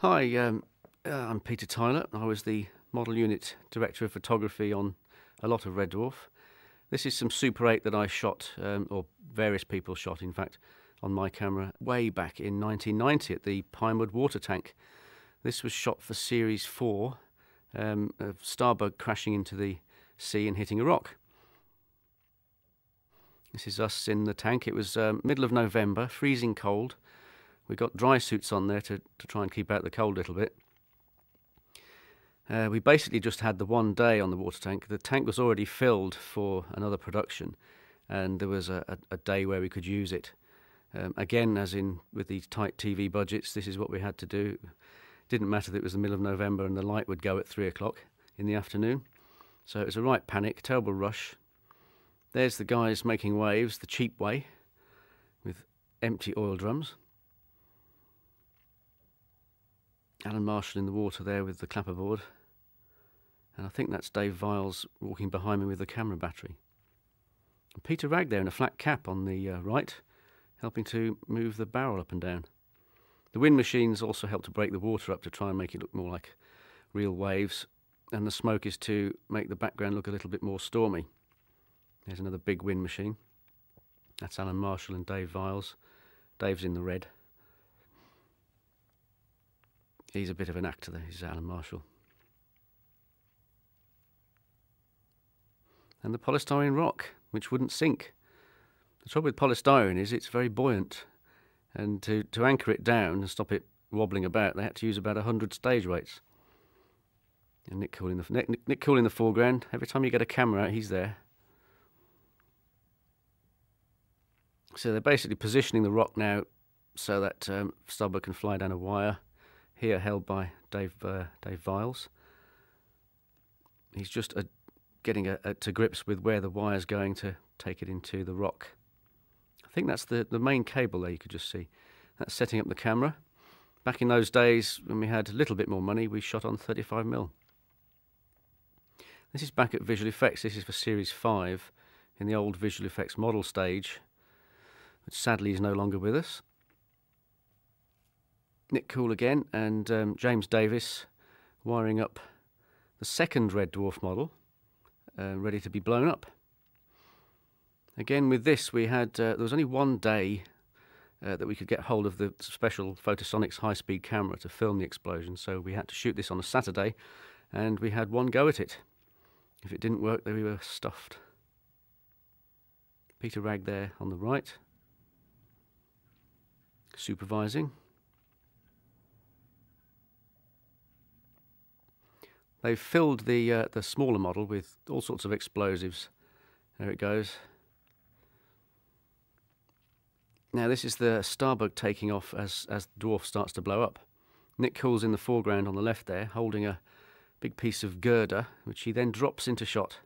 Hi, I'm Peter Tyler. I was the model unit director of photography on a lot of Red Dwarf. This is some Super 8 that I shot, or various people shot in fact, on my camera way back in 1990 at the Pinewood Water Tank. This was shot for Series 4, a starbug crashing into the sea and hitting a rock. This is us in the tank. It was middle of November, freezing cold. We got dry suits on there to try and keep out the cold a little bit. We basically just had the one day on the water tank. The tank was already filled for another production, and there was a day where we could use it. Again, as in with these tight TV budgets, this is what we had to do. It didn't matter that it was the middle of November and the light would go at 3 o'clock in the afternoon. So it was a right panic, terrible rush. There's the guys making waves the cheap way, with empty oil drums. Alan Marshall in the water there with the clapperboard. And I think that's Dave Viles walking behind me with the camera battery. And Peter Ragg there in a flat cap on the right, helping to move the barrel up and down. The wind machines also help to break the water up to try and make it look more like real waves. And the smoke is to make the background look a little bit more stormy. There's another big wind machine. That's Alan Marshall and Dave Viles. Dave's in the red. He's a bit of an actor there, he's Alan Marshall. And the polystyrene rock, which wouldn't sink. The trouble with polystyrene is it's very buoyant. And to anchor it down and stop it wobbling about, they had to use about 100 stage weights. And Nick Cool in the foreground. Every time you get a camera out, he's there. So they're basically positioning the rock now so that starbug can fly down a wire. Here held by Dave Viles. He's just getting to grips with where the wire's going to take it into the rock. I think that's the main cable there you could just see. That's setting up the camera. Back in those days when we had a little bit more money, we shot on 35mm. This is back at Visual Effects. This is for Series 5 in the old Visual Effects model stage, which sadly is no longer with us. Nick Cool again, and James Davis wiring up the second Red Dwarf model, ready to be blown up. Again, with this, we had there was only one day that we could get hold of the special Photosonics high-speed camera to film the explosion, so we had to shoot this on a Saturday, and we had one go at it. If it didn't work, then we were stuffed. Peter Ragg there on the right, supervising. They've filled the smaller model with all sorts of explosives. There it goes. Now this is the starbug taking off as Dwarf starts to blow up. Nick Cool's in the foreground on the left there, holding a big piece of girder, which he then drops into shot.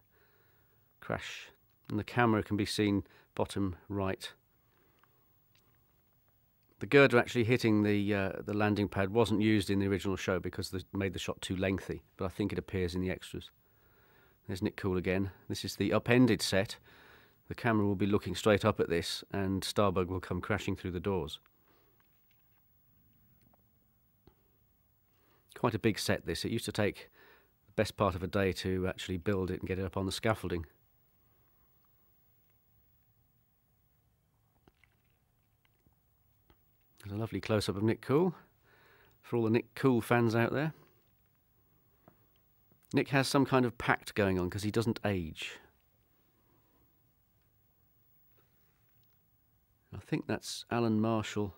Crash. And the camera can be seen bottom right. The girder actually hitting the landing pad wasn't used in the original show because they made the shot too lengthy, but I think it appears in the extras. There's Nick Cool again. This is the upended set. The camera will be looking straight up at this, and starbug will come crashing through the doors. Quite a big set, this. It used to take the best part of a day to actually build it and get it up on the scaffolding. There's a lovely close-up of Nick Cool for all the Nick Cool fans out there. Nick has some kind of pact going on because he doesn't age. I think that's Alan Marshall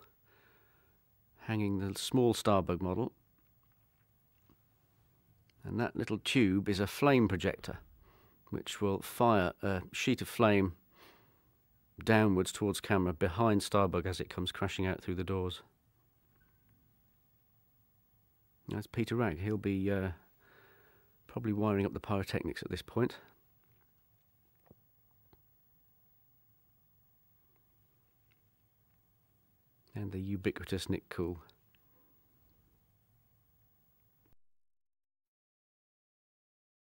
hanging the small starbug model. And that little tube is a flame projector, which will fire a sheet of flame downwards towards camera behind starbug as it comes crashing out through the doors. That's Peter Ragg. He'll be probably wiring up the pyrotechnics at this point. And the ubiquitous Nick Cool.